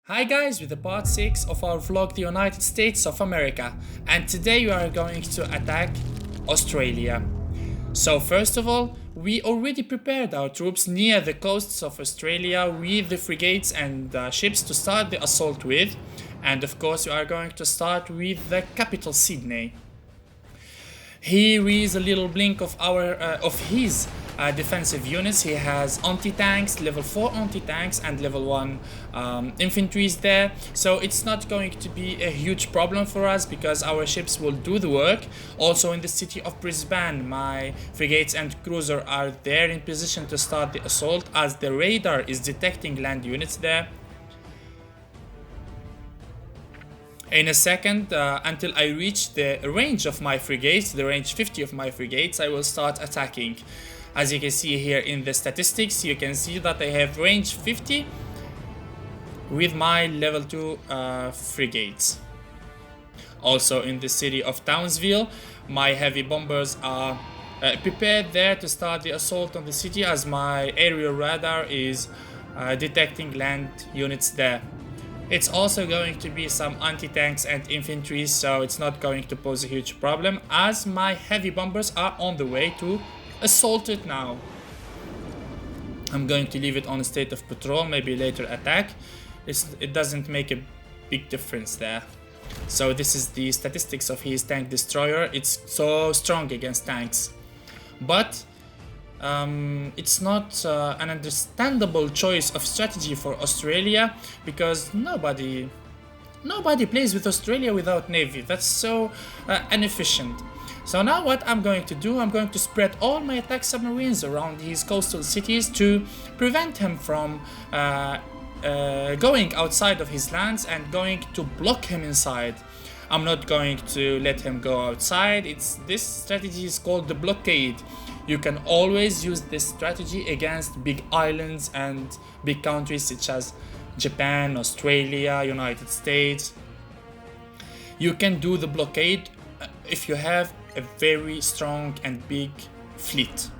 Hi guys, with the part 6 of our vlog The United States of America, and today we are going to attack Australia. So first of all, we already prepared our troops near the coasts of Australia with the frigates and ships to start the assault with, and of course we are going to start with the capital Sydney. Here is a little blink of his defensive units. He has anti-tanks, level 4 anti-tanks and level 1 infantries there. So it's not going to be a huge problem for us because our ships will do the work. Also in the city of Brisbane, my frigates and cruiser are there in position to start the assault as the radar is detecting land units there. In a second, until I reach the range of my frigates, the range 50 of my frigates, I will start attacking. As you can see here in the statistics, you can see that I have range 50 with my level 2 frigates. Also in the city of Townsville, my heavy bombers are prepared there to start the assault on the city as my aerial radar is detecting land units there. It's also going to be some anti-tanks and infantry, so it's not going to pose a huge problem as my heavy bombers are on the way to assault it now. I'm going to leave it on a state of patrol, maybe later attack. It doesn't make a big difference there. So this is the statistics of his tank destroyer. It's so strong against tanks. But it's not an understandable choice of strategy for Australia because nobody plays with Australia without navy. That's so inefficient. So now what I'm going to do, I'm going to spread all my attack submarines around his coastal cities to prevent him from going outside of his lands and going to block him inside. I'm not going to let him go outside. This strategy is called the blockade. You can always use this strategy against big islands and big countries such as Japan, Australia, United States. You can do the blockade if you have a very strong and big fleet.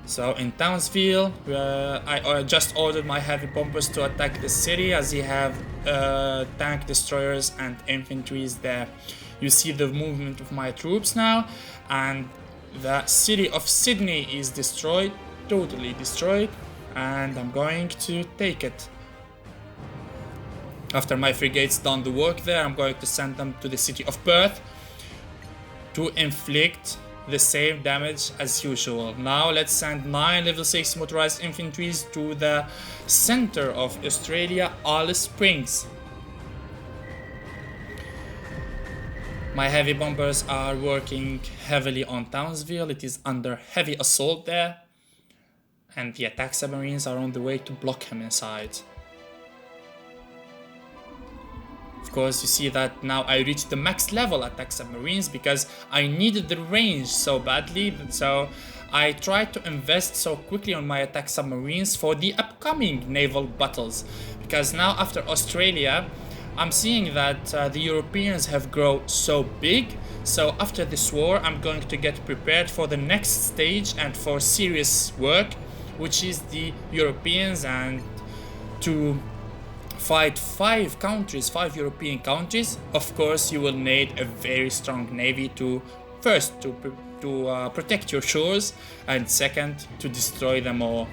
So in Townsville, I just ordered my heavy bombers to attack the city as you have tank destroyers and infantries there. You see the movement of my troops now, and the city of Sydney is destroyed, totally destroyed, and I'm going to take it. After my frigates done the work there, I'm going to send them to the city of Perth to inflict the same damage as usual. Now let's send 9 level 6 motorized infantries to the center of Australia, Alice Springs. My heavy bombers are working heavily on Townsville. It is under heavy assault there, and the attack submarines are on the way to block him inside. Of course, you see that now I reached the max level attack submarines because I needed the range so badly, so I tried to invest so quickly on my attack submarines for the upcoming naval battles, because now after Australia I'm seeing that the Europeans have grown so big. So after this war I'm going to get prepared for the next stage and for serious work, which is the Europeans, and to fight 5 European countries. Of course you will need a very strong navy to first to protect your shores, and second to destroy them all.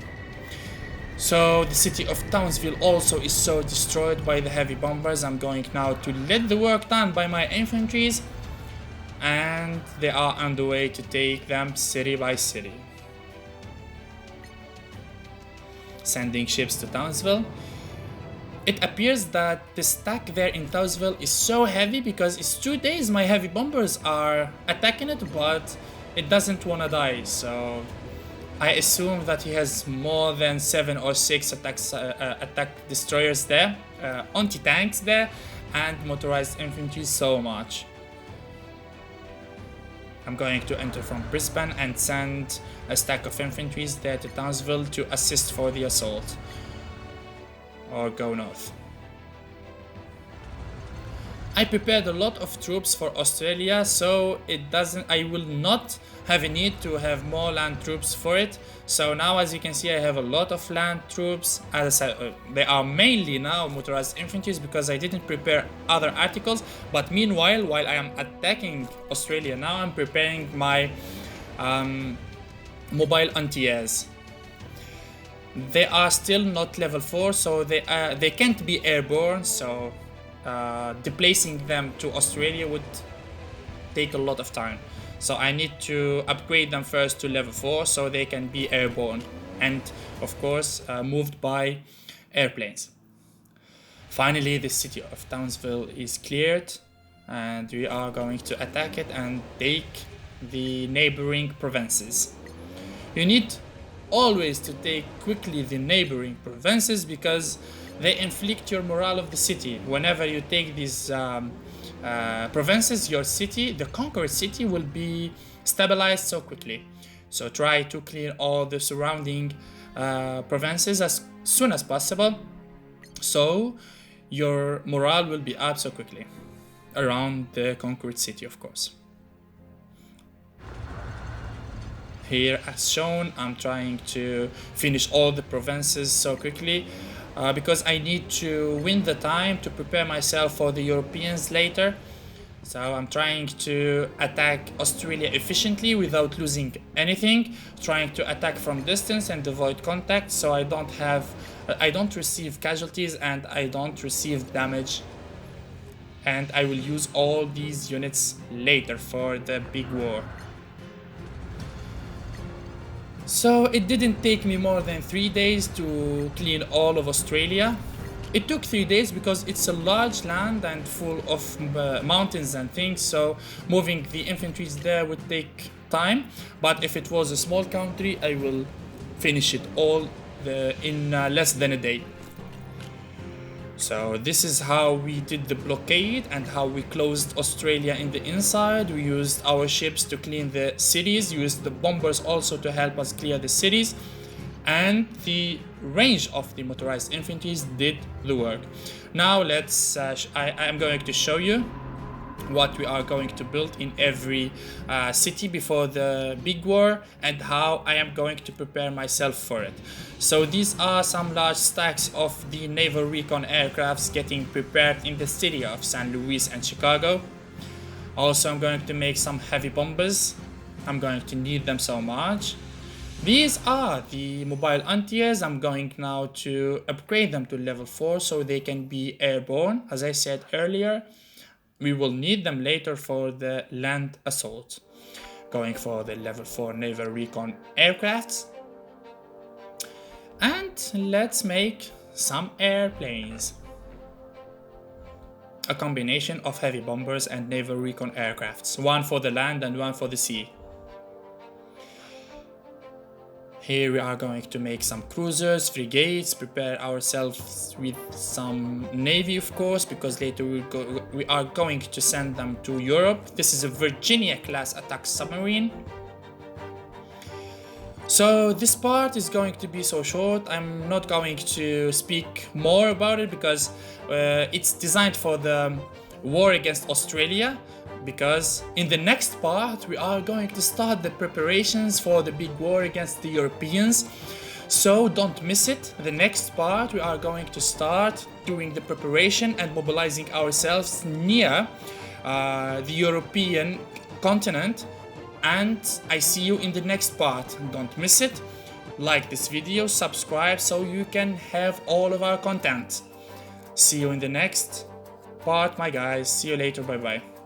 So the city of Townsville also is so destroyed by the heavy bombers. I'm going now to let the work done by my infantries, and they are on the way to take them city by city. Sending ships to Townsville. It appears that the stack there in Townsville is so heavy because it's 2 days my heavy bombers are attacking it, but it doesn't wanna die, so I assume that he has more than 7 or 6 attack destroyers there, anti-tanks there, and motorized infantry so much. I'm going to enter from Brisbane and send a stack of infantry there to Townsville to assist for the assault, or go north. I prepared a lot of troops for Australia, so I will not have a need to have more land troops for it. So now, as you can see, I have a lot of land troops. As I said, they are mainly now motorized infantry because I didn't prepare other articles. But meanwhile, while I am attacking Australia now, I'm preparing my mobile anti-airs. They are still not level 4, so they can't be airborne, so displacing them to Australia would take a lot of time. So I need to upgrade them first to level 4 so they can be airborne and of course moved by airplanes. Finally, the city of Townsville is cleared and we are going to attack it and take the neighboring provinces. You need always to take quickly the neighboring provinces because they inflict your morale of the city. Whenever you take these provinces, your city, the conquered city, will be stabilized so quickly. So try to clear all the surrounding provinces as soon as possible, so your morale will be up so quickly around the conquered city, of course. Here, as shown, I'm trying to finish all the provinces so quickly because I need to win the time to prepare myself for the Europeans later. So I'm trying to attack Australia efficiently without losing anything, trying to attack from distance and avoid contact so I don't receive casualties and I don't receive damage. And I will use all these units later for the big war. So it didn't take me more than 3 days to clean all of Australia. It took 3 days because it's a large land and full of mountains and things, so moving the infantry there would take time. But if it was a small country, I will finish it all in less than a day. So this is how we did the blockade and how we closed Australia in the inside. We used our ships to clean the cities, used the bombers also to help us clear the cities, and the range of the motorized infantry did the work. Now I'm going to show you what we are going to build in every city before the big war and how I am going to prepare myself for it. So these are some large stacks of the naval recon aircrafts getting prepared in the city of San Luis and Chicago. Also, I'm going to make some heavy bombers. I'm going to need them so much. These are the mobile anti-airs. I'm going now to upgrade them to level 4 so they can be airborne. As I said earlier, we will need them later for the land assault. Going for the level 4 naval recon aircrafts. And let's make some airplanes. A combination of heavy bombers and naval recon aircrafts. One for the land and one for the sea. Here we are going to make some cruisers, frigates, prepare ourselves with some navy, of course, because later we are going to send them to Europe. This is a Virginia class attack submarine. So this part is going to be so short. I'm not going to speak more about it because it's designed for the war against Australia. Because in the next part we are going to start the preparations for the big war against the Europeans, so don't miss it. The next part we are going to start doing the preparation and mobilizing ourselves near the European continent, and I see you in the next part. Don't miss it. Like this video, subscribe so you can have all of our content. See you in the next part, my guys. See you later. Bye bye.